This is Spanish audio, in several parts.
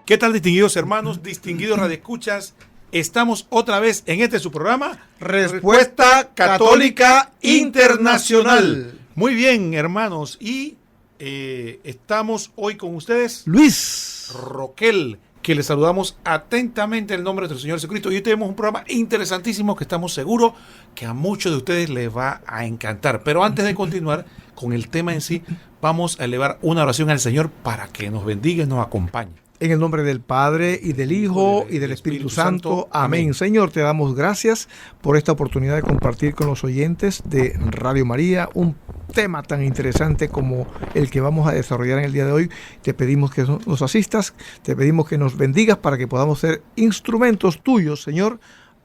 ¿Qué tal, distinguidos hermanos, distinguidos radioescuchas? Estamos otra vez en este su programa, Respuesta Católica Internacional. Muy bien, hermanos, y estamos hoy con ustedes, Luis Roquel, que les saludamos atentamente en el nombre de nuestro Señor Jesucristo. Y hoy tenemos un programa interesantísimo que estamos seguros que a muchos de ustedes les va a encantar. Pero antes de continuar con el tema en sí, vamos a elevar una oración al Señor para que nos bendiga y nos acompañe. En el nombre del Padre, y del Hijo, y del Espíritu Santo. Amén. Señor, te damos gracias por esta oportunidad de compartir con los oyentes de Radio María un tema tan interesante como el que vamos a desarrollar en el día de hoy. Te pedimos que nos asistas, te pedimos que nos bendigas para que podamos ser instrumentos tuyos, Señor,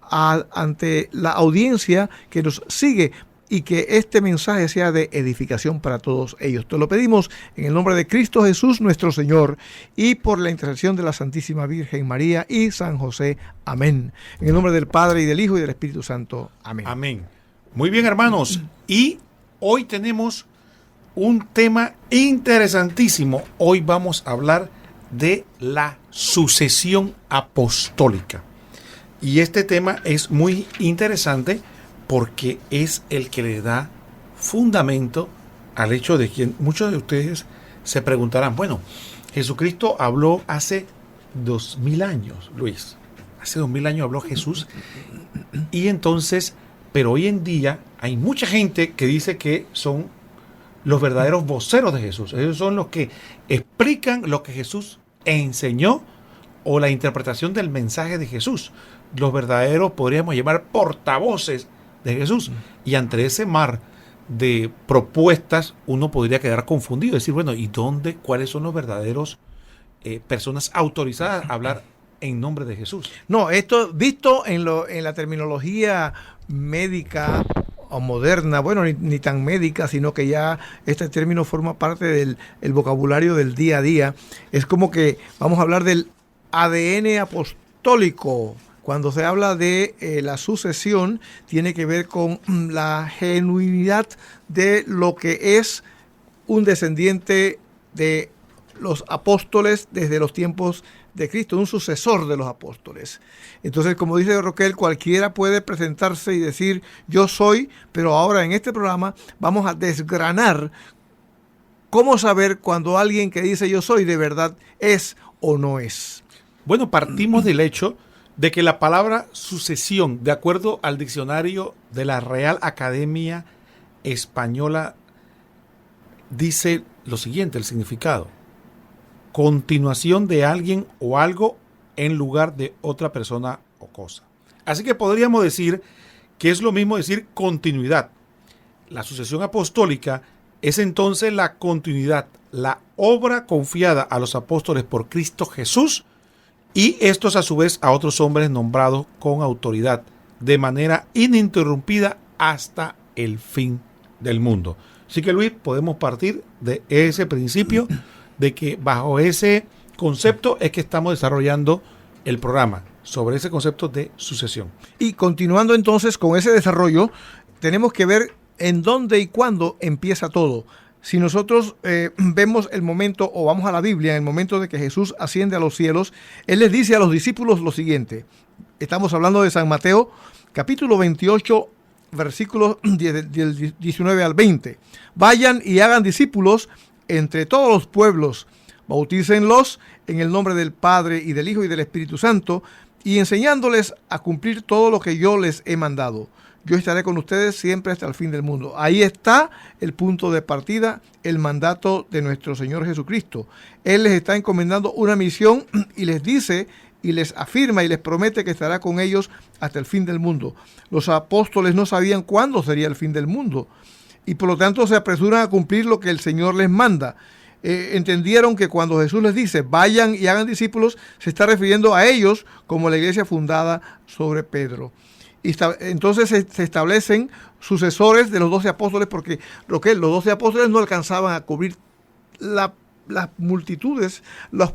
ante la audiencia que nos sigue, y que este mensaje sea de edificación para todos ellos. Te lo pedimos en el nombre de Cristo Jesús nuestro Señor y por la intercesión de la Santísima Virgen María y San José. Amén. En el nombre del Padre, y del Hijo, y del Espíritu Santo. Amén. Amén. Muy bien, hermanos. Y hoy tenemos un tema interesantísimo. Hoy vamos a hablar de la sucesión apostólica. Y este tema es muy interesante porque es el que le da fundamento al hecho de que muchos de ustedes se preguntarán, bueno, Jesucristo habló hace 2000 años, Luis. Hace 2000 años habló Jesús. Y entonces, pero hoy en día hay mucha gente que dice que son los verdaderos voceros de Jesús. Ellos son los que explican lo que Jesús enseñó o la interpretación del mensaje de Jesús. Los verdaderos, podríamos llamar, portavoces de Jesús. Y ante ese mar de propuestas uno podría quedar confundido, decir, bueno, ¿y dónde? ¿Cuáles son los verdaderos personas autorizadas a hablar en nombre de Jesús? No, esto visto en la terminología médica o moderna, bueno, ni tan médica, sino que ya este término forma parte del vocabulario del día a día. Es como que vamos a hablar del ADN apostólico. Cuando se habla de la sucesión, tiene que ver con la genuinidad de lo que es un descendiente de los apóstoles desde los tiempos de Cristo, un sucesor de los apóstoles. Entonces, como dice Roquel, cualquiera puede presentarse y decir, yo soy, pero ahora en este programa vamos a desgranar cómo saber cuando alguien que dice yo soy de verdad es o no es. Bueno, partimos del hecho de que la palabra sucesión, de acuerdo al diccionario de la Real Academia Española, dice lo siguiente, el significado: continuación de alguien o algo en lugar de otra persona o cosa. Así que podríamos decir que es lo mismo decir continuidad. La sucesión apostólica es entonces la continuidad, la obra confiada a los apóstoles por Cristo Jesús, y estos a su vez a otros hombres nombrados con autoridad de manera ininterrumpida hasta el fin del mundo. Así que, Luis, podemos partir de ese principio, de que bajo ese concepto es que estamos desarrollando el programa, sobre ese concepto de sucesión. Y continuando entonces con ese desarrollo, tenemos que ver en dónde y cuándo empieza todo. Si nosotros vemos el momento, o vamos a la Biblia, en el momento de que Jesús asciende a los cielos, Él les dice a los discípulos lo siguiente. Estamos hablando de San Mateo, capítulo 28, versículos del 19 al 20. Vayan y hagan discípulos entre todos los pueblos, bautícenlos en el nombre del Padre y del Hijo y del Espíritu Santo, y enseñándoles a cumplir todo lo que yo les he mandado. Yo estaré con ustedes siempre hasta el fin del mundo. Ahí está el punto de partida, el mandato de nuestro Señor Jesucristo. Él les está encomendando una misión y les dice y les afirma y les promete que estará con ellos hasta el fin del mundo. Los apóstoles no sabían cuándo sería el fin del mundo y por lo tanto se apresuran a cumplir lo que el Señor les manda. Entendieron que cuando Jesús les dice vayan y hagan discípulos, se está refiriendo a ellos como la iglesia fundada sobre Pedro. Y entonces se establecen sucesores de los 12 apóstoles, porque los 12 apóstoles no alcanzaban a cubrir las multitudes, los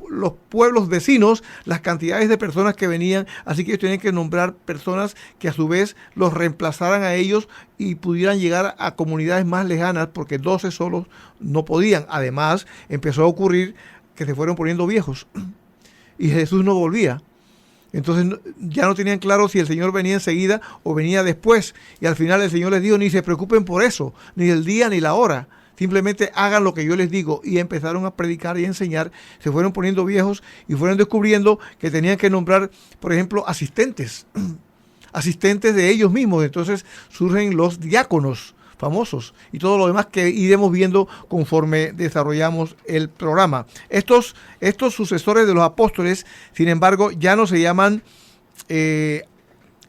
pueblos vecinos, las cantidades de personas que venían, así que ellos tenían que nombrar personas que a su vez los reemplazaran a ellos y pudieran llegar a comunidades más lejanas, porque 12 solos no podían. Además, empezó a ocurrir que se fueron poniendo viejos. y Jesús no volvía. Entonces ya no tenían claro si el Señor venía enseguida o venía después. Y al final el Señor les dijo, ni se preocupen por eso, ni el día ni la hora. Simplemente hagan lo que yo les digo. Y empezaron a predicar y a enseñar. Se fueron poniendo viejos y fueron descubriendo que tenían que nombrar, por ejemplo, asistentes. Asistentes de ellos mismos. Entonces surgen los diáconos famosos y todo lo demás que iremos viendo conforme desarrollamos el programa. Estos sucesores de los apóstoles, sin embargo, ya no se llaman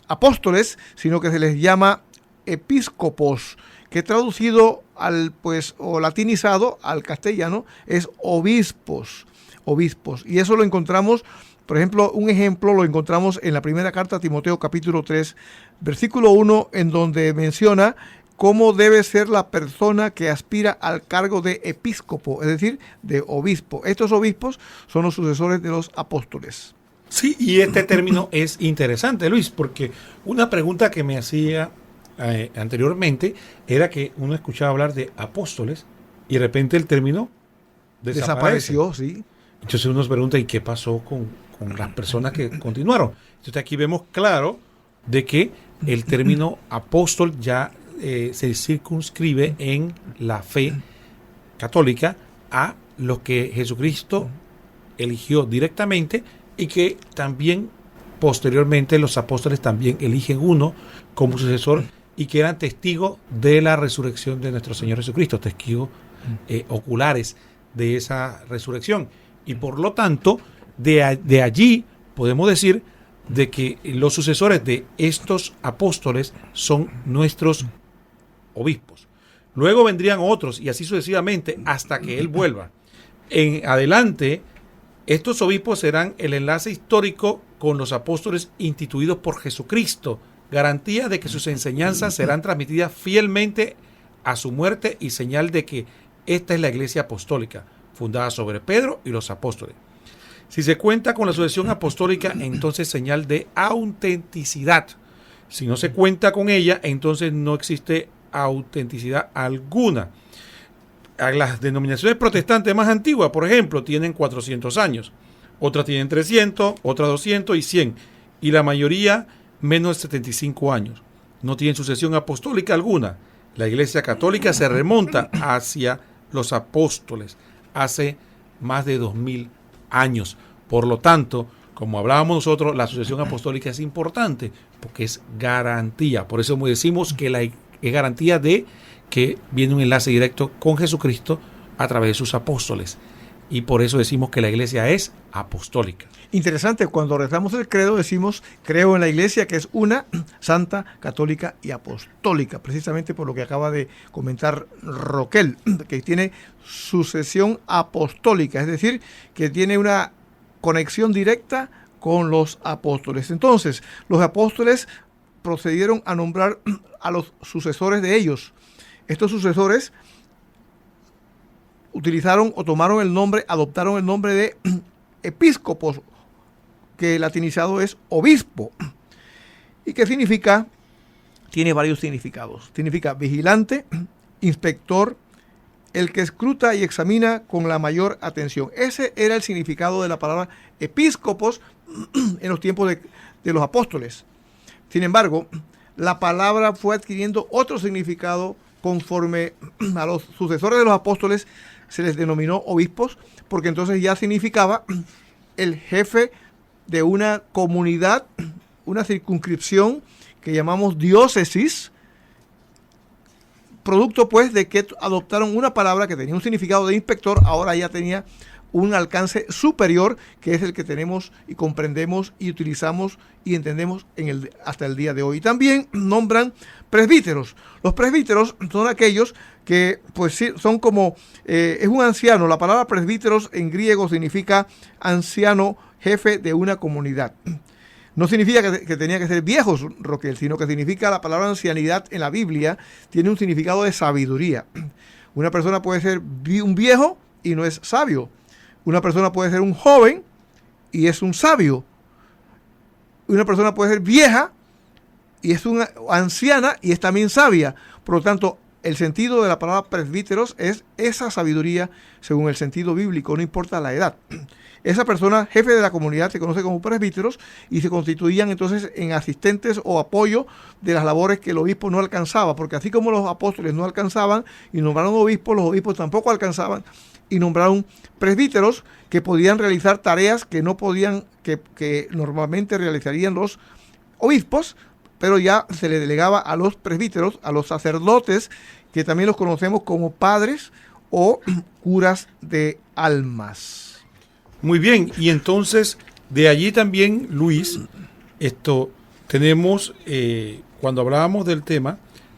apóstoles, sino que se les llama episcopos, que traducido o latinizado al castellano es obispos. Y eso lo encontramos, por ejemplo, un ejemplo lo encontramos en la primera carta a Timoteo capítulo 3, versículo 1, en donde menciona cómo debe ser la persona que aspira al cargo de episcopo, es decir, de obispo. Estos obispos son los sucesores de los apóstoles. Sí, y este término es interesante, Luis, porque una pregunta que me hacía anteriormente era que uno escuchaba hablar de apóstoles y de repente el término desapareció, sí. Entonces uno se pregunta, ¿y qué pasó con las personas que continuaron? Entonces aquí vemos claro de que el término apóstol ya se circunscribe en la fe católica a lo que Jesucristo eligió directamente y que también posteriormente los apóstoles también eligen uno como sucesor y que eran testigos de la resurrección de nuestro Señor Jesucristo, testigos oculares de esa resurrección. Y por lo tanto, de allí podemos decir de que los sucesores de estos apóstoles son nuestros obispos. Luego vendrían otros y así sucesivamente hasta que Él vuelva. En adelante, estos obispos serán el enlace histórico con los apóstoles instituidos por Jesucristo, garantía de que sus enseñanzas serán transmitidas fielmente a su muerte y señal de que esta es la iglesia apostólica, fundada sobre Pedro y los apóstoles. Si se cuenta con la sucesión apostólica, entonces señal de autenticidad. Si no se cuenta con ella, entonces no existe autenticidad alguna. Las denominaciones protestantes más antiguas, por ejemplo, tienen 400 años. Otras tienen 300, otras 200 y 100. Y la mayoría menos de 75 años. No tienen sucesión apostólica alguna. La Iglesia Católica se remonta hacia los apóstoles hace más de 2000 años. Por lo tanto, como hablábamos nosotros, la sucesión apostólica es importante porque es garantía. Por eso decimos que es garantía de que viene un enlace directo con Jesucristo a través de sus apóstoles. Y por eso decimos que la iglesia es apostólica. Interesante, cuando rezamos el credo decimos, creo en la iglesia que es una, santa, católica y apostólica, precisamente por lo que acaba de comentar Roquel, que tiene sucesión apostólica, es decir, que tiene una conexión directa con los apóstoles. Entonces, los apóstoles procedieron a nombrar a los sucesores de ellos. Estos sucesores utilizaron o tomaron el nombre, adoptaron el nombre de episcopos, que latinizado es obispo. ¿Y qué significa? Tiene varios significados. Significa vigilante, inspector, el que escruta y examina con la mayor atención. Ese era el significado de la palabra episcopos en los tiempos de los apóstoles. Sin embargo, la palabra fue adquiriendo otro significado conforme a los sucesores de los apóstoles se les denominó obispos, porque entonces ya significaba el jefe de una comunidad, una circunscripción que llamamos diócesis, producto pues de que adoptaron una palabra que tenía un significado de inspector, ahora ya tenía un alcance superior, que es el que tenemos y comprendemos y utilizamos y entendemos hasta el día de hoy. Y también nombran presbíteros. Los presbíteros son aquellos que pues son como, es un anciano. La palabra presbíteros en griego significa anciano, jefe de una comunidad. No significa que tenía que ser viejos, Roquel, sino que significa, la palabra ancianidad en la Biblia tiene un significado de sabiduría. Una persona puede ser un viejo y no es sabio. Una persona puede ser un joven y es un sabio. Una persona puede ser vieja y es una anciana y es también sabia. Por lo tanto, el sentido de la palabra presbíteros es esa sabiduría según el sentido bíblico, no importa la edad. Esa persona, jefe de la comunidad, se conoce como presbíteros y se constituían entonces en asistentes o apoyo de las labores que el obispo no alcanzaba, porque así como los apóstoles no alcanzaban y nombraron obispos, los obispos tampoco alcanzaban y nombraron presbíteros que podían realizar tareas que no podían, que normalmente realizarían los obispos, pero ya se le delegaba a los presbíteros, a los sacerdotes, que también los conocemos como padres o curas de almas. Muy bien, y entonces de allí también, Luis, tenemos, cuando hablábamos del tema,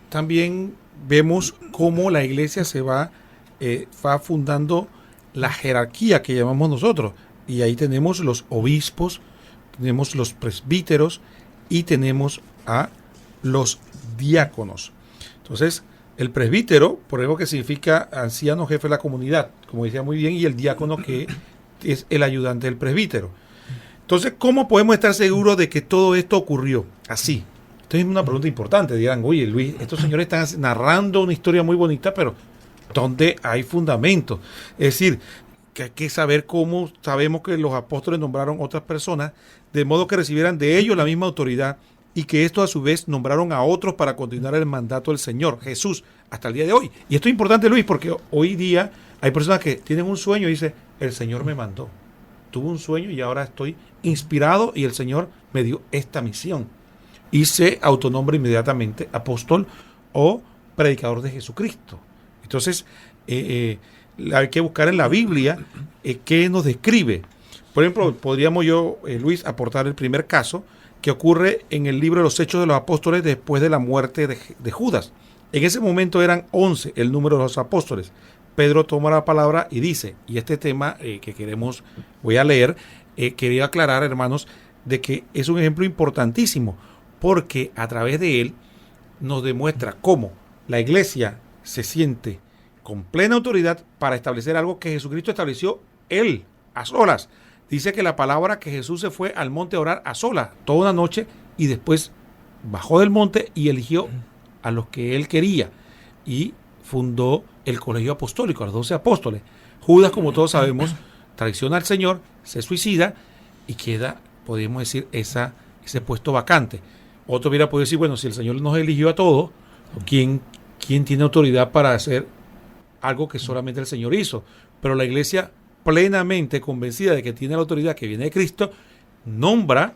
también vemos cómo la iglesia se va fundando la jerarquía que llamamos nosotros, y ahí tenemos los obispos, tenemos los presbíteros y tenemos a los diáconos. Entonces, el presbítero, por eso que significa anciano jefe de la comunidad, como decía muy bien, y el diácono que es el ayudante del presbítero. Entonces, ¿cómo podemos estar seguros de que todo esto ocurrió así? Esto es una pregunta importante. Dirán, oye, Luis, estos señores están narrando una historia muy bonita, pero ¿dónde hay fundamento? Es decir, que hay que saber cómo sabemos que los apóstoles nombraron otras personas, de modo que recibieran de ellos la misma autoridad, y que estos a su vez nombraron a otros para continuar el mandato del Señor, Jesús, hasta el día de hoy. Y esto es importante, Luis, porque hoy día hay personas que tienen un sueño y dicen, el Señor me mandó. Tuve un sueño y ahora estoy inspirado y el Señor me dio esta misión. Y se autonombra inmediatamente apóstol o predicador de Jesucristo. Entonces, hay que buscar en la Biblia qué nos describe. Por ejemplo, podríamos Luis, aportar el primer caso que ocurre en el libro de los Hechos de los Apóstoles después de la muerte de Judas. En ese momento eran 11 el número de los apóstoles. Pedro toma la palabra y dice, y este tema voy a leer, quería aclarar, hermanos, de que es un ejemplo importantísimo, porque a través de él nos demuestra cómo la iglesia se siente con plena autoridad para establecer algo que Jesucristo estableció él, a solas. Dice que la palabra que Jesús se fue al monte a orar a solas toda una noche y después bajó del monte y eligió a los que él quería y fundó el colegio apostólico, a los 12 apóstoles. Judas, como todos sabemos, traiciona al Señor, se suicida y queda, podríamos decir, ese puesto vacante. Otro hubiera podido decir, bueno, si el Señor nos eligió a todos, ¿quién tiene autoridad para hacer algo que solamente el Señor hizo? Pero la iglesia, plenamente convencida de que tiene la autoridad que viene de Cristo, nombra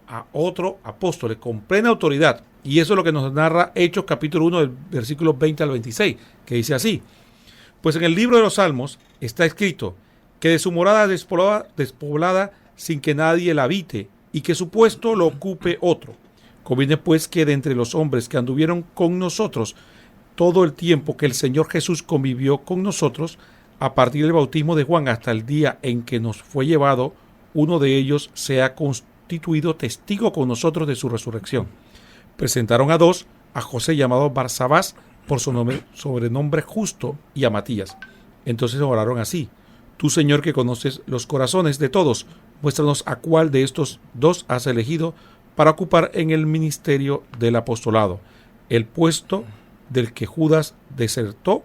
a otro apóstol con plena autoridad. Y eso es lo que nos narra Hechos capítulo 1 del versículo 20 al 26, que dice así: pues en el libro de los Salmos está escrito que de su morada despoblada sin que nadie la habite, y que su puesto lo ocupe otro. Conviene pues que de entre los hombres que anduvieron con nosotros todo el tiempo que el Señor Jesús convivió con nosotros, a partir del bautismo de Juan hasta el día en que nos fue llevado, uno de ellos sea constituido testigo con nosotros de su resurrección. Presentaron a dos, a José llamado Barsabás por su sobrenombre Justo, y a Matías. Entonces oraron así: tú, Señor, que conoces los corazones de todos, muéstranos a cuál de estos dos has elegido para ocupar en el ministerio del apostolado el puesto del que Judas desertó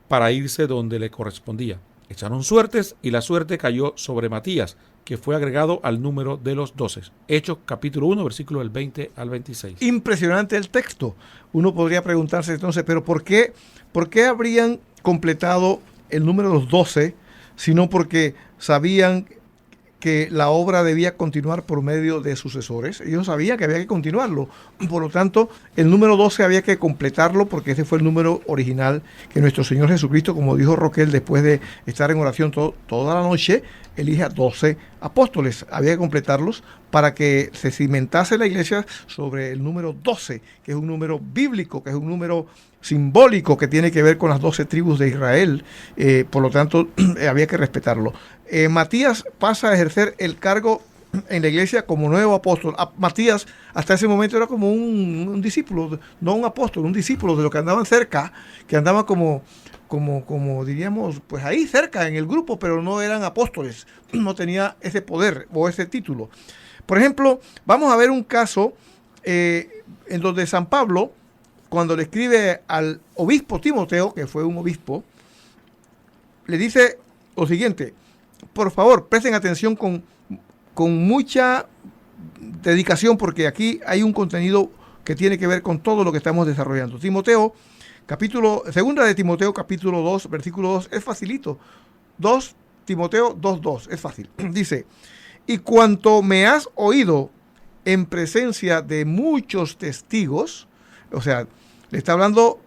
para irse donde le correspondía. Echaron suertes y la suerte cayó sobre Matías, que fue agregado al número de los 12. Hechos capítulo 1, versículo del 20 al 26. Impresionante el texto. Uno podría preguntarse entonces, pero ¿por qué habrían completado el número de los 12, sino porque sabían que la obra debía continuar por medio de sucesores? Ellos sabían que había que continuarlo. Por lo tanto, el número 12 había que completarlo, porque ese fue el número original que nuestro Señor Jesucristo, como dijo Roquel, después de estar en oración toda la noche, elige a 12 apóstoles. Había que completarlos para que se cimentase la iglesia sobre el número 12, que es un número bíblico, que es un número simbólico que tiene que ver con las 12 tribus de Israel. Por lo tanto, había que respetarlo. Matías pasa a ejercer el cargo en la iglesia como nuevo apóstol. Matías hasta ese momento era como un discípulo, no un apóstol, un discípulo de los que andaban cerca, que andaban como diríamos, pues ahí cerca en el grupo, pero no eran apóstoles, no tenía ese poder o ese título. Por ejemplo, vamos a ver un caso en donde San Pablo cuando le escribe al obispo Timoteo, que fue un obispo, le dice lo siguiente: por favor, presten atención con mucha dedicación, porque aquí hay un contenido que tiene que ver con todo lo que estamos desarrollando. Segunda de Timoteo, capítulo 2, versículo 2, es facilito. Timoteo 2:2, es fácil. Dice: y cuanto me has oído en presencia de muchos testigos, o sea, le está hablando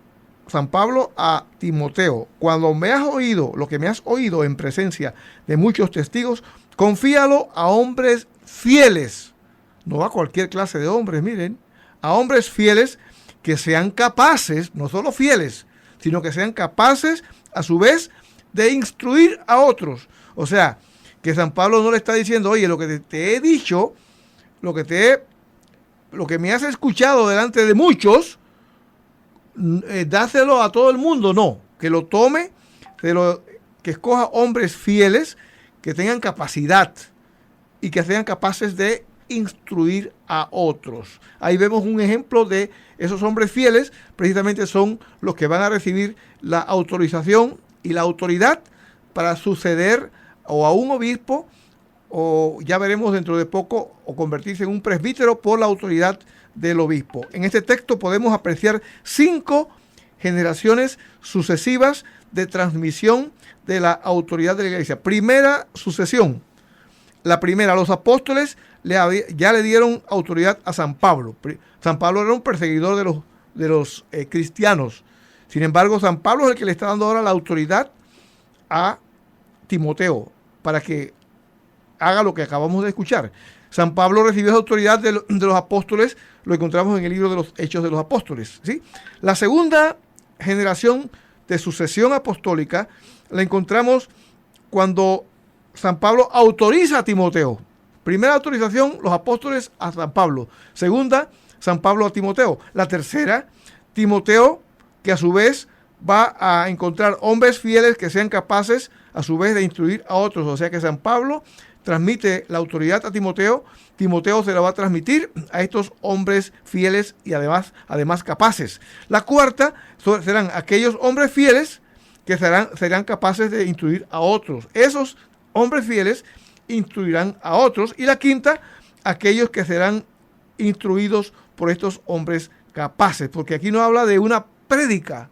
San Pablo a Timoteo, cuando me has oído, lo que me has oído en presencia de muchos testigos, confíalo a hombres fieles, no a cualquier clase de hombres, miren, a hombres fieles que sean capaces, no solo fieles, sino que sean capaces a su vez de instruir a otros. O sea, que San Pablo no le está diciendo: oye, lo que te he dicho, lo que me has escuchado delante de muchos, dáselo a todo el mundo. No, que lo tome, que escoja hombres fieles que tengan capacidad y que sean capaces de instruir a otros. Ahí vemos un ejemplo de esos hombres fieles. Precisamente son los que van a recibir la autorización y la autoridad para suceder o a un obispo, o ya veremos dentro de poco, o convertirse en un presbítero por la autoridad del obispo. En este texto podemos apreciar 5 generaciones sucesivas de transmisión de la autoridad de la iglesia. Primera sucesión. La primera, los apóstoles ya le dieron autoridad a San Pablo. San Pablo era un perseguidor de los cristianos. Sin embargo, San Pablo es el que le está dando ahora la autoridad a Timoteo para que haga lo que acabamos de escuchar. San Pablo recibió esa autoridad de los apóstoles, lo encontramos en el libro de los Hechos de los Apóstoles, ¿sí? La segunda generación de sucesión apostólica la encontramos cuando San Pablo autoriza a Timoteo. Primera autorización, los apóstoles a San Pablo. Segunda, San Pablo a Timoteo. La tercera, Timoteo, que a su vez va a encontrar hombres fieles que sean capaces a su vez de instruir a otros. O sea que San Pablo transmite la autoridad a Timoteo, Timoteo se la va a transmitir a estos hombres fieles y además capaces. La cuarta serán aquellos hombres fieles que serán capaces de instruir a otros. Esos hombres fieles instruirán a otros. Y la quinta, aquellos que serán instruidos por estos hombres capaces, porque aquí no habla de una prédica.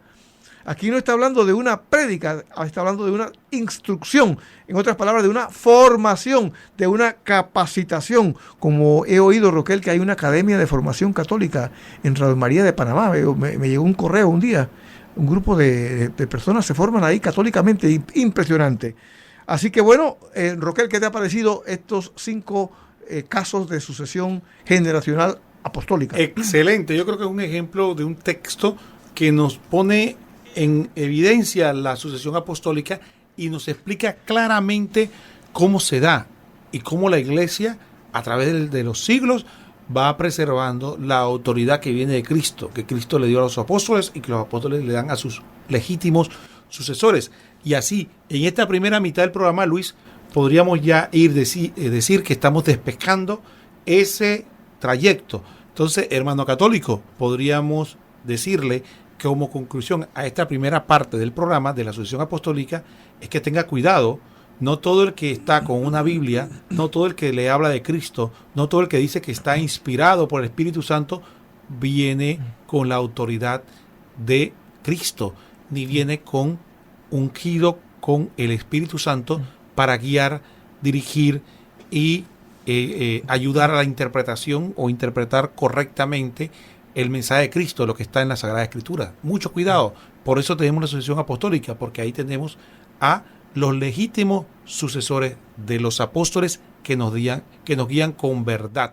Aquí no está hablando de una prédica, está hablando de una instrucción, en otras palabras, de una formación, de una capacitación. Como he oído, Roquel, que hay una academia de formación católica en Radio María de Panamá. Me llegó un correo un día, un grupo de personas se forman ahí católicamente, impresionante. Así que bueno, Roquel, ¿qué te ha parecido estos 5 casos de sucesión generacional apostólica? Excelente, yo creo que es un ejemplo de un texto que nos pone en evidencia la sucesión apostólica y nos explica claramente cómo se da y cómo la iglesia a través de los siglos va preservando la autoridad que viene de Cristo, que Cristo le dio a los apóstoles y que los apóstoles le dan a sus legítimos sucesores. Y así, en esta primera mitad del programa, Luis, podríamos ya decir que estamos despejando ese trayecto. Entonces, hermano católico, podríamos decirle como conclusión a esta primera parte del programa de la sucesión apostólica es que tenga cuidado. No todo el que está con una Biblia, no todo el que le habla de Cristo, no todo el que dice que está inspirado por el Espíritu Santo viene con la autoridad de Cristo, ni viene con ungido con el Espíritu Santo para guiar, dirigir y ayudar a la interpretación o interpretar correctamente el mensaje de Cristo, lo que está en la Sagrada Escritura. Mucho cuidado. Por eso tenemos la sucesión apostólica, porque ahí tenemos a los legítimos sucesores de los apóstoles que nos guían con verdad.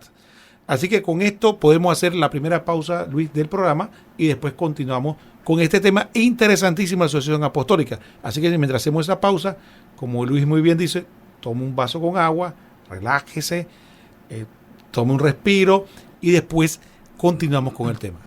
Así que con esto podemos hacer la primera pausa, Luis, del programa y después continuamos con este tema interesantísimo de la sucesión apostólica. Así que mientras hacemos esa pausa, como Luis muy bien dice, tome un vaso con agua, relájese, tome un respiro y después continuamos con el tema.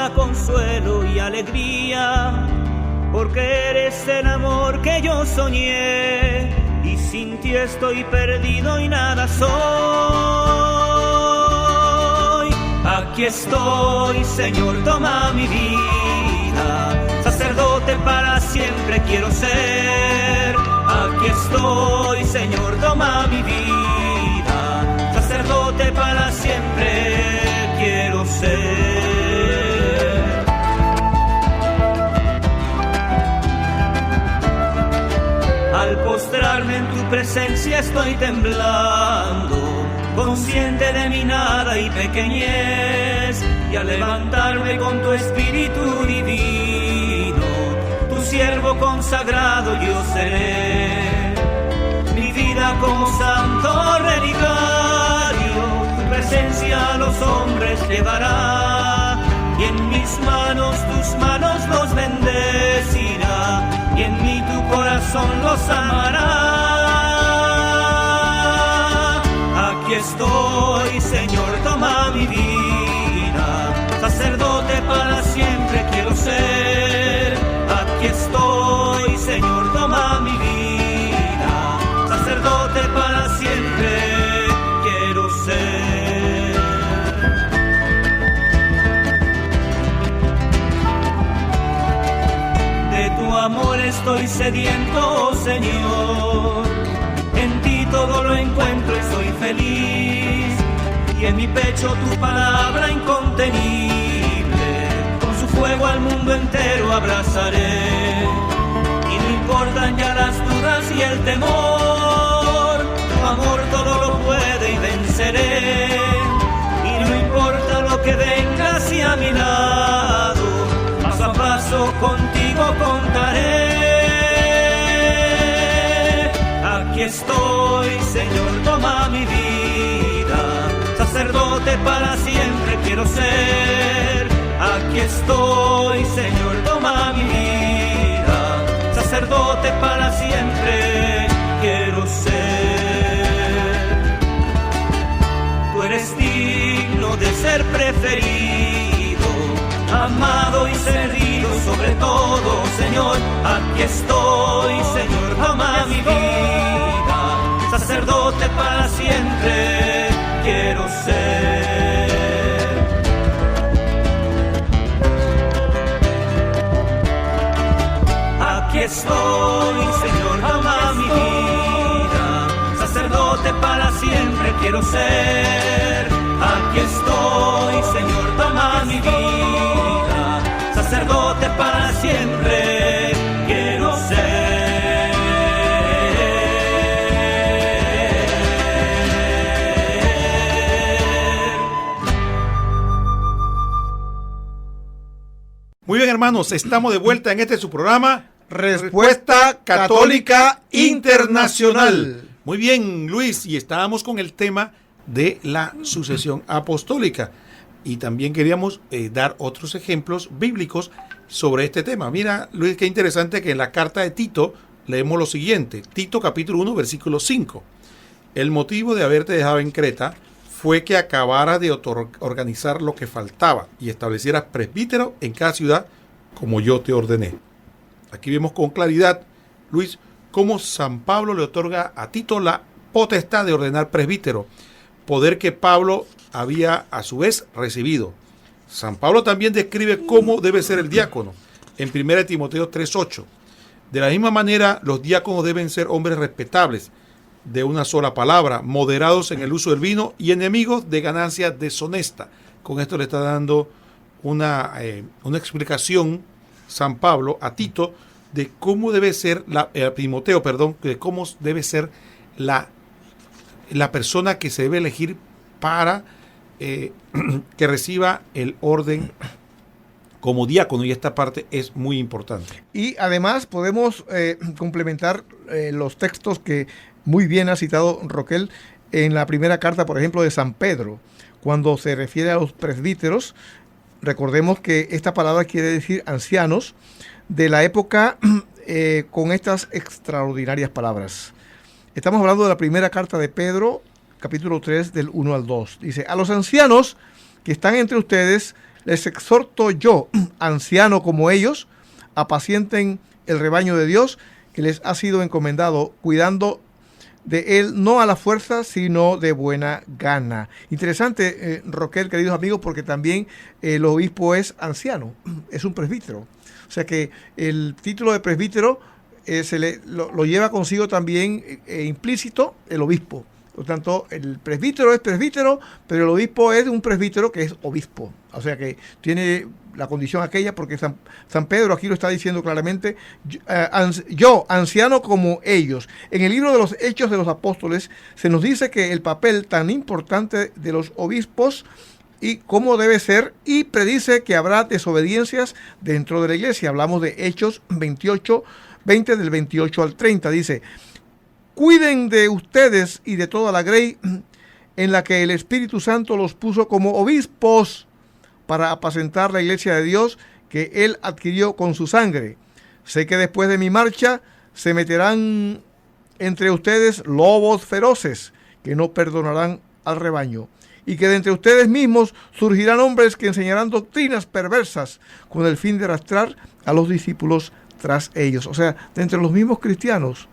da consuelo y alegría, porque eres el amor que yo soñé, y sin ti estoy perdido y nada soy. Aquí estoy, Señor, toma mi vida, sacerdote para siempre quiero ser. Aquí estoy, Señor, toma mi vida, sacerdote para siempre quiero ser. Al postrarme en tu presencia estoy temblando, consciente de mi nada y pequeñez, y al levantarme con tu espíritu divino, tu siervo consagrado yo seré. Mi vida como santo relicario, tu presencia a los hombres llevará, y en mis manos tus manos los bendecirá, y en mí tu corazón los amará. Aquí estoy, Señor, toma mi vida, sacerdote para siempre quiero ser. Aquí estoy, Señor, toma mi vida, sacerdote para siempre quiero ser. De tu amor estoy sediento, Señor, en ti todo lo encuentro y soy feliz, y en mi pecho tu palabra incontenible, con su fuego al mundo entero abrazaré, y no importan ya las dudas y el temor, tu amor todo lo puede y venceré, y no importa lo que venga hacia mi lado, paso a paso contigo contaré. Aquí estoy, Señor, toma mi vida, sacerdote para siempre quiero ser. Aquí estoy, Señor, toma mi vida, sacerdote para siempre quiero ser. Tú eres digno de ser preferido, amado y servido sobre todo, Señor. Aquí estoy, Señor, toma mi vida, sacerdote para siempre quiero ser. Aquí estoy, Señor, toma mi vida, sacerdote para siempre quiero ser. Aquí estoy, Señor, toma mi vida, sacerdote para siempre quiero ser. Muy bien, hermanos, estamos de vuelta en su programa Respuesta Católica Internacional. Muy bien, Luis, y estábamos con el tema de la sucesión apostólica. Y también queríamos dar otros ejemplos bíblicos sobre este tema. Mira, Luis, qué interesante que en la carta de Tito leemos lo siguiente. Tito capítulo 1, versículo 5. El motivo de haberte dejado en Creta fue que acabaras de organizar lo que faltaba y establecieras presbítero en cada ciudad como yo te ordené. Aquí vemos con claridad, Luis, cómo San Pablo le otorga a Tito la potestad de ordenar presbítero, poder que Pablo había a su vez recibido. San Pablo también describe cómo debe ser el diácono en 1 Timoteo 3:8. De la misma manera, los diáconos deben ser hombres respetables, de una sola palabra, moderados en el uso del vino y enemigos de ganancia deshonesta. Con esto le está dando una explicación San Pablo a Tito de cómo debe ser Timoteo, de cómo debe ser la persona que se debe elegir para que reciba el orden como diácono, y esta parte es muy importante. Y además podemos complementar los textos que muy bien ha citado Roquel en la primera carta, por ejemplo, de San Pedro, cuando se refiere a los presbíteros. Recordemos que esta palabra quiere decir ancianos de la época con estas extraordinarias palabras. Estamos hablando de la primera carta de Pedro, capítulo 3, del 1 al 2. Dice: a los ancianos que están entre ustedes les exhorto yo, anciano como ellos, apacienten el rebaño de Dios que les ha sido encomendado, cuidando de él no a la fuerza, sino de buena gana. Interesante, Roquel, queridos amigos, porque también el obispo es anciano, es un presbítero. O sea que el título de presbítero lo lleva consigo también implícito el obispo. Por lo tanto, el presbítero es presbítero, pero el obispo es un presbítero que es obispo. O sea que tiene la condición aquella, porque San Pedro aquí lo está diciendo claramente, yo, anciano como ellos. En el libro de los Hechos de los Apóstoles se nos dice que el papel tan importante de los obispos y cómo debe ser, y predice que habrá desobediencias dentro de la iglesia. Hablamos de Hechos 20 del 28 al 30, dice: cuiden de ustedes y de toda la grey en la que el Espíritu Santo los puso como obispos para apacentar la iglesia de Dios que Él adquirió con su sangre. Sé que después de mi marcha se meterán entre ustedes lobos feroces que no perdonarán al rebaño, y que de entre ustedes mismos surgirán hombres que enseñarán doctrinas perversas con el fin de arrastrar a los discípulos tras ellos. O sea, de entre los mismos cristianos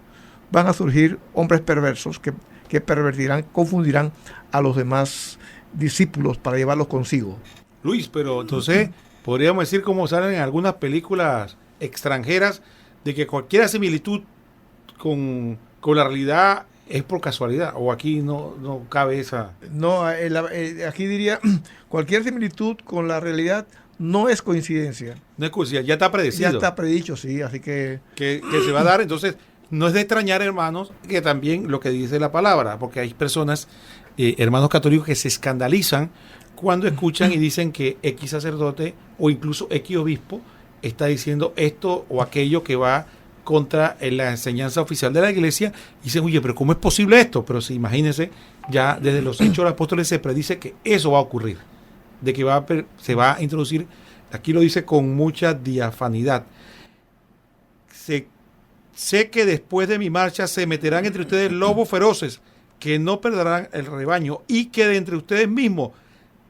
van a surgir hombres perversos que pervertirán, confundirán a los demás discípulos para llevarlos consigo. Luis, pero entonces podríamos decir, como salen en algunas películas extranjeras, de que cualquier similitud con la realidad es por casualidad, o aquí no cabe esa... No, aquí diría, cualquier similitud con la realidad no es coincidencia. No es coincidencia, ya está predecido. Ya está predicho, sí, así que se va a dar. Entonces, no es de extrañar, hermanos, que también lo que dice la palabra, porque hay personas, hermanos católicos, que se escandalizan cuando escuchan y dicen que X sacerdote o incluso X obispo está diciendo esto o aquello que va contra la enseñanza oficial de la iglesia, y dicen, oye, pero ¿cómo es posible esto? Pero sí, imagínense, ya desde los Hechos de los Apóstoles se predice que eso va a ocurrir, de que se va a introducir, aquí lo dice con mucha diafanidad, sé que después de mi marcha se meterán entre ustedes lobos feroces que no perderán el rebaño, y que de entre ustedes mismos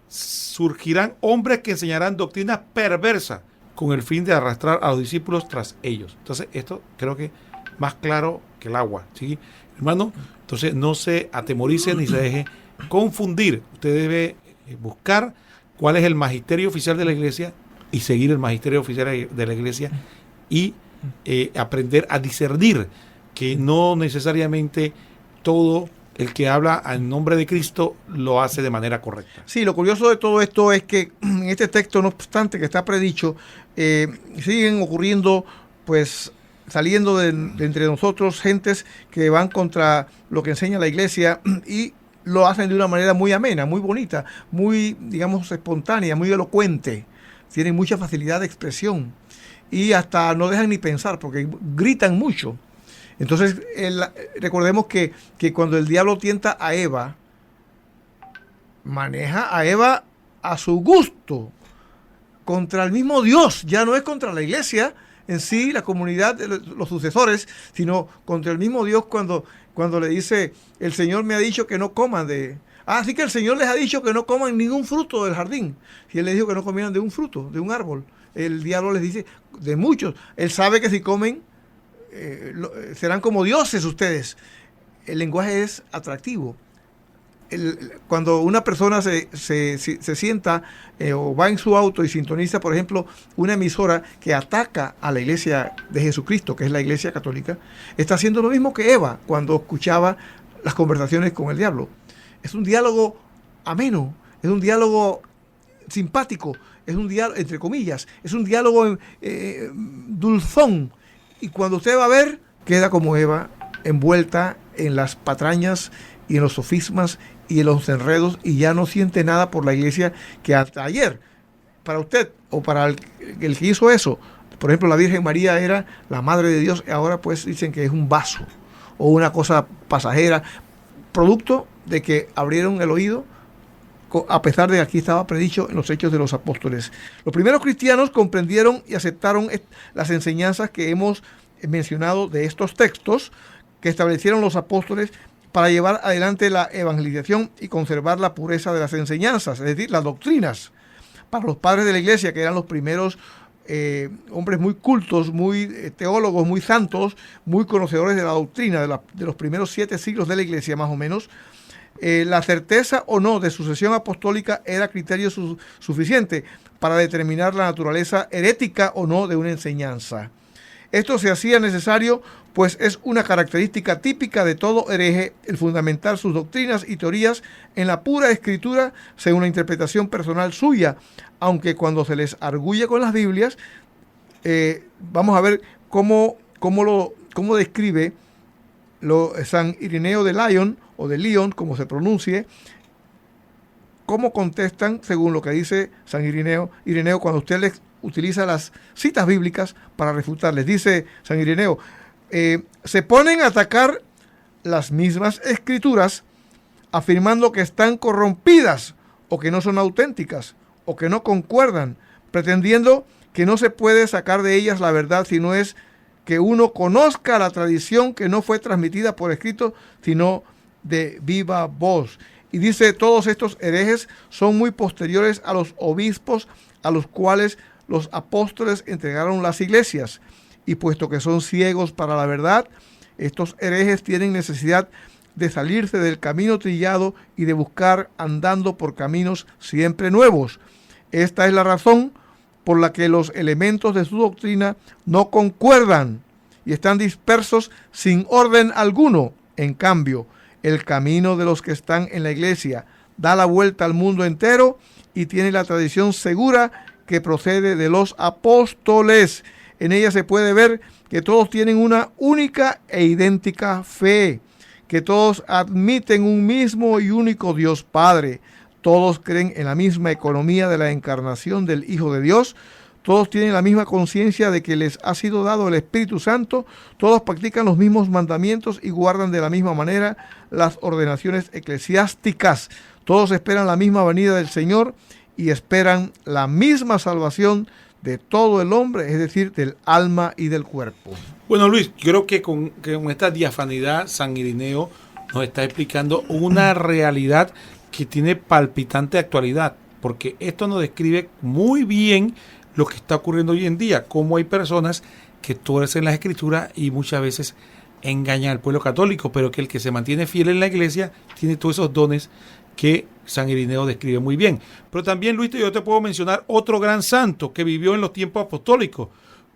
surgirán hombres que enseñarán doctrinas perversas con el fin de arrastrar a los discípulos tras ellos. Entonces, esto creo que más claro que el agua, ¿sí? Hermano, entonces no se atemorice ni se deje confundir. Usted debe buscar cuál es el magisterio oficial de la iglesia y seguir el magisterio oficial de la iglesia y aprender a discernir que no necesariamente todo el que habla en nombre de Cristo lo hace de manera correcta. Sí, lo curioso de todo esto es que en este texto, no obstante que está predicho, siguen ocurriendo, pues, saliendo de entre nosotros gentes que van contra lo que enseña la iglesia y lo hacen de una manera muy amena, muy bonita, muy, digamos, espontánea, muy elocuente. Tienen mucha facilidad de expresión y hasta no dejan ni pensar porque gritan mucho. Entonces, recordemos que cuando el diablo tienta a Eva, maneja a Eva a su gusto, contra el mismo Dios, ya no es contra la iglesia en sí, la comunidad, los sucesores, sino contra el mismo Dios cuando le dice, el Señor me ha dicho que no coman de... así que el Señor les ha dicho que no coman ningún fruto del jardín. Y Él les dijo que no comieran de un fruto, de un árbol. El diablo les dice, de muchos. Él sabe que si comen, serán como dioses ustedes. El lenguaje es atractivo. Cuando una persona se sienta o va en su auto y sintoniza, por ejemplo, una emisora que ataca a la iglesia de Jesucristo, que es la iglesia católica, está haciendo lo mismo que Eva cuando escuchaba las conversaciones con el diablo. Es un diálogo ameno, es un diálogo simpático, es un diálogo, entre comillas, es un diálogo dulzón. Y cuando usted va a ver, queda como Eva, envuelta en las patrañas y en los sofismas y en los enredos, y ya no siente nada por la iglesia, que hasta ayer, para usted o para el que hizo eso, por ejemplo, la Virgen María era la Madre de Dios, y ahora pues dicen que es un vaso o una cosa pasajera, producto de que abrieron el oído, a pesar de que aquí estaba predicho en los Hechos de los Apóstoles. Los primeros cristianos comprendieron y aceptaron las enseñanzas que hemos mencionado de estos textos que establecieron los apóstoles para llevar adelante la evangelización y conservar la pureza de las enseñanzas, es decir, las doctrinas. para los padres de la iglesia, que eran los primeros hombres muy cultos, muy teólogos, muy santos, muy conocedores de la doctrina, de los primeros 7 siglos de la iglesia más o menos, la certeza o no de sucesión apostólica era criterio suficiente para determinar la naturaleza herética o no de una enseñanza. Esto se hacía necesario, pues es una característica típica de todo hereje el fundamentar sus doctrinas y teorías en la pura escritura según la interpretación personal suya, aunque cuando se les arguye con las Biblias, vamos a ver cómo describe San Ireneo de Lyon, o de Lyon, como se pronuncie, cómo contestan según lo que dice San Ireneo cuando usted les utiliza las citas bíblicas para refutarles. Dice San Ireneo, se ponen a atacar las mismas escrituras afirmando que están corrompidas o que no son auténticas o que no concuerdan, pretendiendo que no se puede sacar de ellas la verdad si no es que uno conozca la tradición que no fue transmitida por escrito, sino de viva voz. Y dice, todos estos herejes son muy posteriores a los obispos a los cuales los apóstoles entregaron las iglesias, y puesto que son ciegos para la verdad, estos herejes tienen necesidad de salirse del camino trillado y de buscar andando por caminos siempre nuevos. Esta es la razón por la que los elementos de su doctrina no concuerdan y están dispersos sin orden alguno. En cambio, el camino de los que están en la iglesia da la vuelta al mundo entero y tiene la tradición segura que procede de los apóstoles. En ella se puede ver que todos tienen una única e idéntica fe, que todos admiten un mismo y único Dios Padre, todos creen en la misma economía de la encarnación del Hijo de Dios, todos tienen la misma conciencia de que les ha sido dado el Espíritu Santo, todos practican los mismos mandamientos y guardan de la misma manera las ordenaciones eclesiásticas, todos esperan la misma venida del Señor y esperan la misma salvación de todo el hombre, es decir, del alma y del cuerpo. Bueno, Luis, yo creo que con esta diafanidad San Ireneo nos está explicando una realidad que tiene palpitante actualidad, porque esto nos describe muy bien lo que está ocurriendo hoy en día, cómo hay personas que tuercen las escrituras y muchas veces engañan al pueblo católico, pero que el que se mantiene fiel en la iglesia tiene todos esos dones que San Ireneo describe muy bien. Pero también, Luis, yo te puedo mencionar otro gran santo que vivió en los tiempos apostólicos,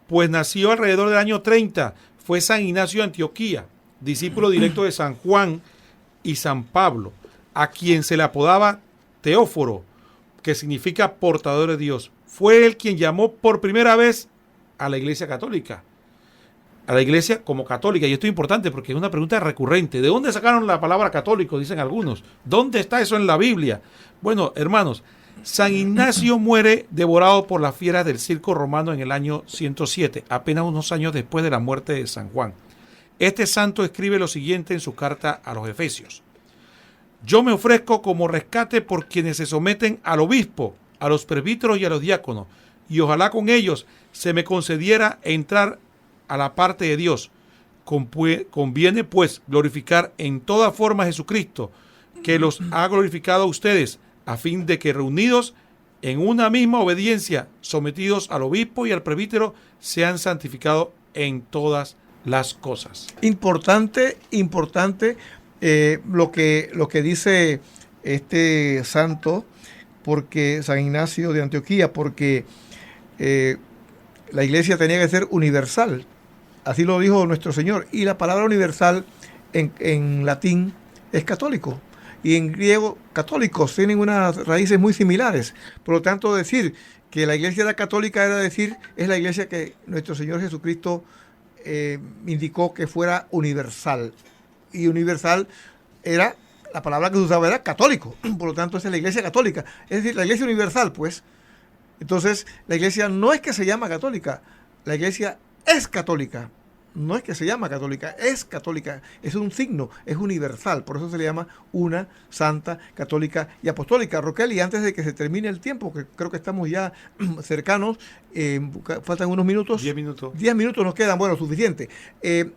pues nació alrededor del año 30, fue San Ignacio de Antioquía, discípulo directo de San Juan y San Pablo, a quien se le apodaba Teóforo, que significa portador de Dios. Fue él quien llamó por primera vez a la Iglesia Católica, a la Iglesia como católica. Y esto es importante porque es una pregunta recurrente. ¿De dónde sacaron la palabra católico? Dicen algunos. ¿Dónde está eso en la Biblia? Bueno, hermanos, San Ignacio muere devorado por las fieras del circo romano en el año 107, apenas unos años después de la muerte de San Juan. Este santo escribe lo siguiente en su carta a los Efesios. Yo me ofrezco como rescate por quienes se someten al obispo, a los presbíteros y a los diáconos, y ojalá con ellos se me concediera entrar a la parte de Dios. Conviene pues glorificar en toda forma a Jesucristo, que los ha glorificado a ustedes, a fin de que reunidos en una misma obediencia, sometidos al obispo y al presbítero, sean santificados en todas las cosas. Importante lo que dice este santo, porque San Ignacio de Antioquía, porque la iglesia tenía que ser universal. Así lo dijo nuestro Señor. Y la palabra universal en latín es católico. Y en griego, católicos tienen unas raíces muy similares. Por lo tanto, decir que la iglesia era católica es la iglesia que nuestro Señor Jesucristo indicó que fuera universal. Y universal era, la palabra que se usaba era católico. Por lo tanto, esa es la iglesia católica. Es decir, la iglesia universal, pues. Entonces, la iglesia no es que se llama católica, la iglesia es católica. No es que se llama católica, es católica, es un signo, es universal, por eso se le llama una santa, católica y apostólica. Roquel, y antes de que se termine el tiempo, que creo que estamos ya cercanos, faltan unos minutos. 10 minutos. 10 minutos nos quedan, bueno, suficiente.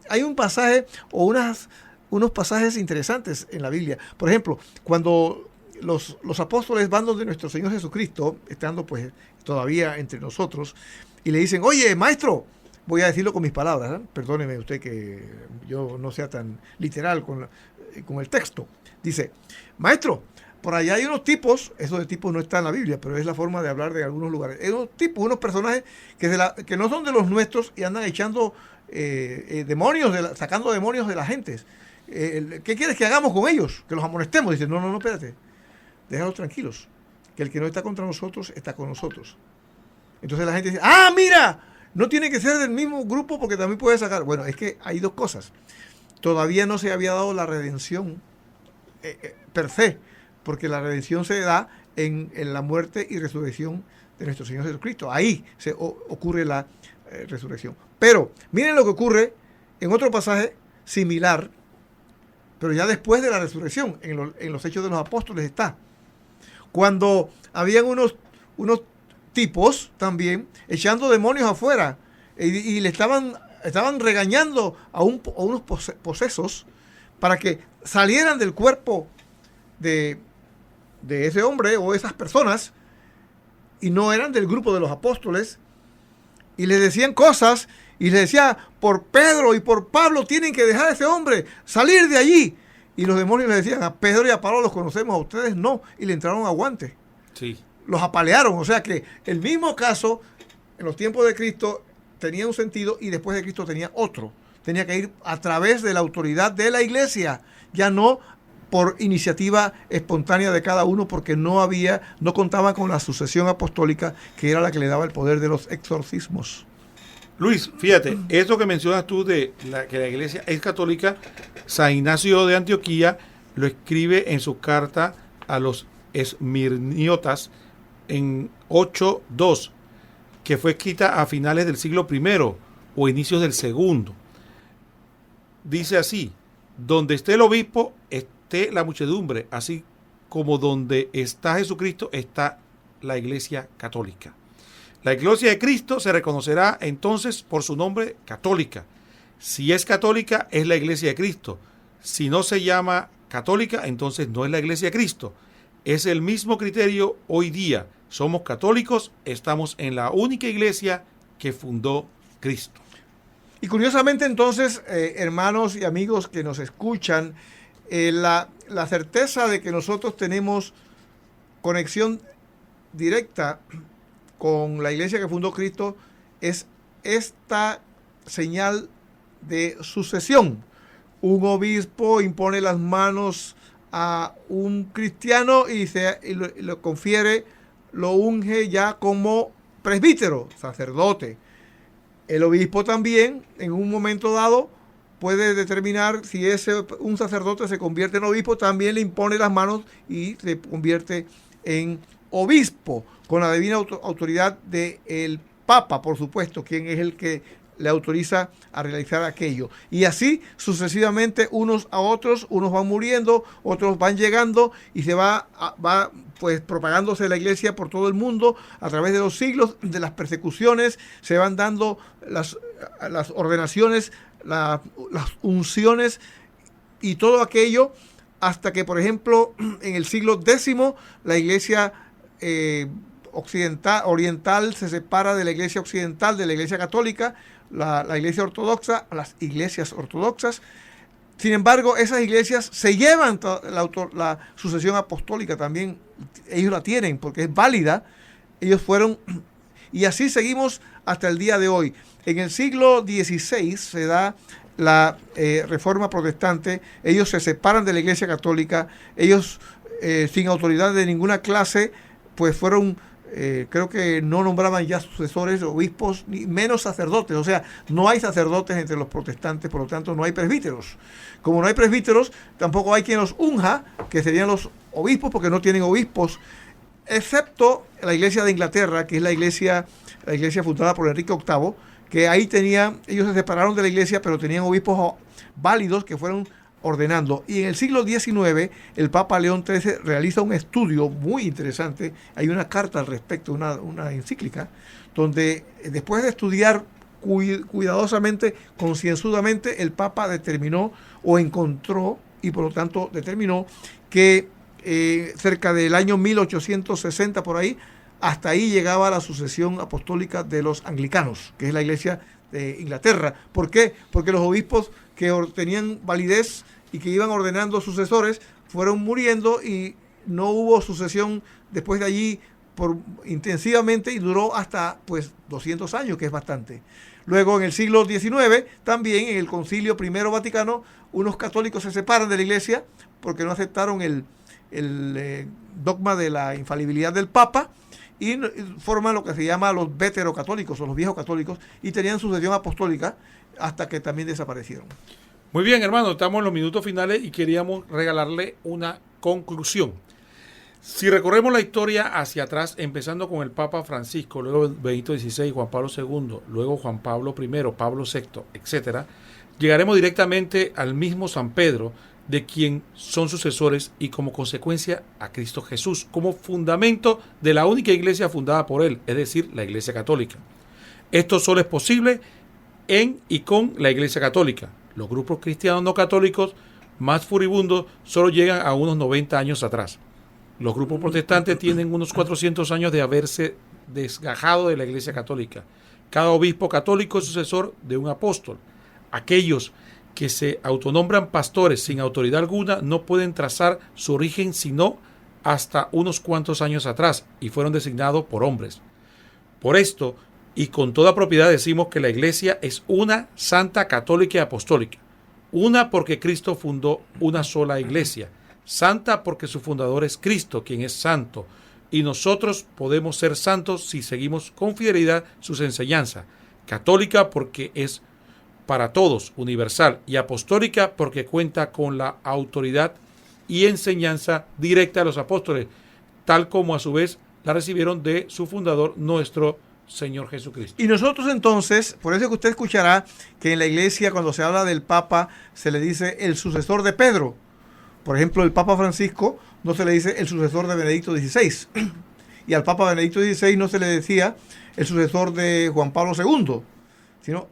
Hay un pasaje o unos pasajes interesantes en la Biblia. Por ejemplo, cuando los apóstoles van donde nuestro Señor Jesucristo, estando pues todavía entre nosotros, y le dicen, oye, maestro, voy a decirlo con mis palabras, ¿eh? Perdóneme usted que yo no sea tan literal con el texto. Dice, maestro, por allá hay unos tipos, eso de tipos no está en la Biblia, pero es la forma de hablar de algunos lugares. Hay unos tipos, unos personajes que no son de los nuestros y andan echando demonios, sacando demonios de la gente. ¿Qué quieres que hagamos con ellos? Que los amonestemos. Dice, no, espérate, déjalos tranquilos, que el que no está contra nosotros está con nosotros. Entonces la gente dice, mira, no tiene que ser del mismo grupo porque también puede sacar. Bueno, es que hay dos cosas. Todavía no se había dado la redención per se, porque la redención se da en la muerte y resurrección de nuestro Señor Jesucristo. Ahí se ocurre la resurrección. Pero miren lo que ocurre en otro pasaje similar, pero ya después de la resurrección, en los Hechos de los Apóstoles está. Cuando habían unos tipos también echando demonios afuera y le estaban regañando a unos posesos para que salieran del cuerpo de ese hombre o esas personas, y no eran del grupo de los apóstoles, y les decían cosas, y les decía, por Pedro y por Pablo tienen que dejar a ese hombre, salir de allí. Y los demonios le decían, a Pedro y a Pablo los conocemos, a ustedes no, y le entraron a guante. Sí. Los apalearon, o sea que el mismo caso en los tiempos de Cristo tenía un sentido y después de Cristo tenía otro. Tenía que ir a través de la autoridad de la iglesia, ya no por iniciativa espontánea de cada uno, porque no contaban con la sucesión apostólica, que era la que le daba el poder de los exorcismos. Luis, fíjate, eso que mencionas tú de que la iglesia es católica, San Ignacio de Antioquía lo escribe en su carta a los esmirniotas en 8:2, que fue escrita a finales del siglo I o inicios del segundo. Dice así, donde esté el obispo, esté la muchedumbre, así como donde está Jesucristo, está la iglesia católica. La iglesia de Cristo se reconocerá entonces por su nombre católica. Si es católica, es la iglesia de Cristo. Si no se llama católica, entonces no es la iglesia de Cristo. Es el mismo criterio hoy día. Somos católicos, estamos en la única iglesia que fundó Cristo. Y curiosamente entonces, hermanos y amigos que nos escuchan, la certeza de que nosotros tenemos conexión directa con la iglesia que fundó Cristo es esta señal de sucesión. Un obispo impone las manos a un cristiano y lo confiere, lo unge ya como presbítero, sacerdote. El obispo también, en un momento dado, puede determinar si un sacerdote se convierte en obispo, también le impone las manos y se convierte en obispo, con la divina autoridad del Papa, por supuesto, quien es el que le autoriza a realizar aquello. Y así sucesivamente, unos a otros, unos van muriendo, otros van llegando, y se va pues propagándose la iglesia por todo el mundo a través de los siglos, de las persecuciones, se van dando las ordenaciones, las unciones y todo aquello, hasta que, por ejemplo, en el siglo X, la iglesia oriental se separa de la iglesia occidental, de la iglesia católica, la iglesia ortodoxa, las iglesias ortodoxas. Sin embargo, esas iglesias se llevan la sucesión apostólica también, ellos la tienen porque es válida, ellos fueron, y así seguimos hasta el día de hoy. En el siglo XVI se da la reforma protestante, ellos se separan de la iglesia católica, ellos sin autoridad de ninguna clase, pues fueron, creo que no nombraban ya sucesores, obispos, ni menos sacerdotes. O sea, no hay sacerdotes entre los protestantes, por lo tanto no hay presbíteros. Como no hay presbíteros, tampoco hay quien los unja, que serían los obispos, porque no tienen obispos, excepto la iglesia de Inglaterra, que es la iglesia fundada por Enrique VIII, que ahí ellos se separaron de la iglesia, pero tenían obispos válidos que fueron ordenando. Y en el siglo XIX, el Papa León XIII realiza un estudio muy interesante. Hay una carta al respecto, una encíclica, donde después de estudiar cuidadosamente, concienzudamente, el Papa determinó o encontró, y por lo tanto determinó, que cerca del año 1860 por ahí. Hasta ahí llegaba la sucesión apostólica de los anglicanos, que es la iglesia de Inglaterra. ¿Por qué? Porque los obispos que tenían validez y que iban ordenando sucesores fueron muriendo y no hubo sucesión después de allí intensivamente, y duró hasta 200 años, que es bastante. Luego, en el siglo XIX, también en el Concilio I Vaticano, unos católicos se separan de la iglesia porque no aceptaron el dogma de la infalibilidad del Papa, y forman lo que se llama los veterocatólicos o los viejos católicos, y tenían sucesión apostólica hasta que también desaparecieron. Muy bien, hermano, estamos en los minutos finales y queríamos regalarle una conclusión. Si recorremos la historia hacia atrás, empezando con el Papa Francisco, luego Benedicto XVI, Juan Pablo II, luego Juan Pablo I, Pablo VI, etcétera, llegaremos directamente al mismo San Pedro, de quien son sucesores, y como consecuencia a Cristo Jesús, como fundamento de la única iglesia fundada por él, es decir, la Iglesia Católica. Esto solo es posible en y con la Iglesia Católica. Los grupos cristianos no católicos más furibundos solo llegan a unos 90 años atrás. Los grupos protestantes tienen unos 400 años de haberse desgajado de la Iglesia Católica. Cada obispo católico es sucesor de un apóstol. Aquellos que se autonombran pastores sin autoridad alguna no pueden trazar su origen sino hasta unos cuantos años atrás, y fueron designados por hombres. Por esto, y con toda propiedad, decimos que la Iglesia es una santa, católica y apostólica. Una porque Cristo fundó una sola Iglesia. Santa porque su fundador es Cristo, quien es santo. Y nosotros podemos ser santos si seguimos con fidelidad sus enseñanzas. Católica porque es para todos, universal. Y apostólica porque cuenta con la autoridad y enseñanza directa de los apóstoles, tal como a su vez la recibieron de su fundador, nuestro Señor Jesucristo. Y nosotros entonces, por eso que usted escuchará que en la iglesia, cuando se habla del Papa, se le dice el sucesor de Pedro. Por ejemplo, el Papa Francisco no se le dice el sucesor de Benedicto XVI. Y al Papa Benedicto XVI no se le decía el sucesor de Juan Pablo II, sino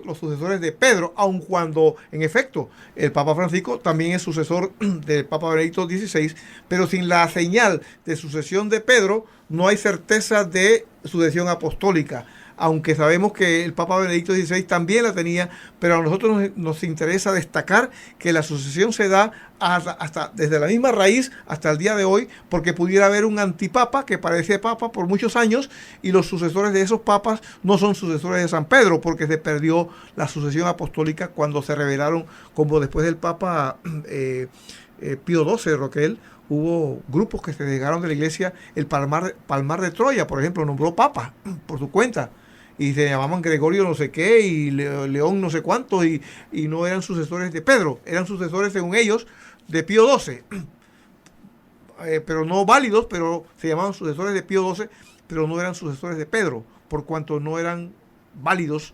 los sucesores de Pedro, aun cuando, en efecto, el Papa Francisco también es sucesor del Papa Benedicto XVI, pero sin la señal de sucesión de Pedro, no hay certeza de sucesión apostólica, aunque sabemos que el Papa Benedicto XVI también la tenía, pero a nosotros nos interesa destacar que la sucesión se da hasta desde la misma raíz hasta el día de hoy, porque pudiera haber un antipapa que parece papa por muchos años, y los sucesores de esos papas no son sucesores de San Pedro, porque se perdió la sucesión apostólica cuando se rebelaron, como después del Papa Pío XII, Roquel. Hubo grupos que se desligaron de la iglesia. El Palmar de Troya, por ejemplo, nombró papa por su cuenta, y se llamaban Gregorio no sé qué y León no sé cuánto, y no eran sucesores de Pedro, eran sucesores según ellos de Pío XII, pero no válidos, pero se llamaban sucesores de Pío XII, pero no eran sucesores de Pedro, por cuanto no eran válidos,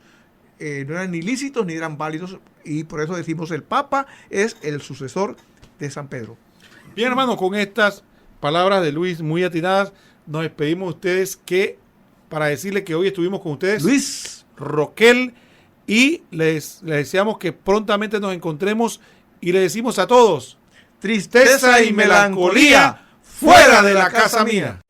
no eran ni lícitos ni eran válidos, y por eso decimos el Papa es el sucesor de San Pedro. Bien, hermano, con estas palabras de Luis muy atinadas, nos despedimos de ustedes, para decirles que hoy estuvimos con ustedes, Luis, Roquel, y les deseamos que prontamente nos encontremos, y le decimos a todos: tristeza y melancolía fuera de la casa mía.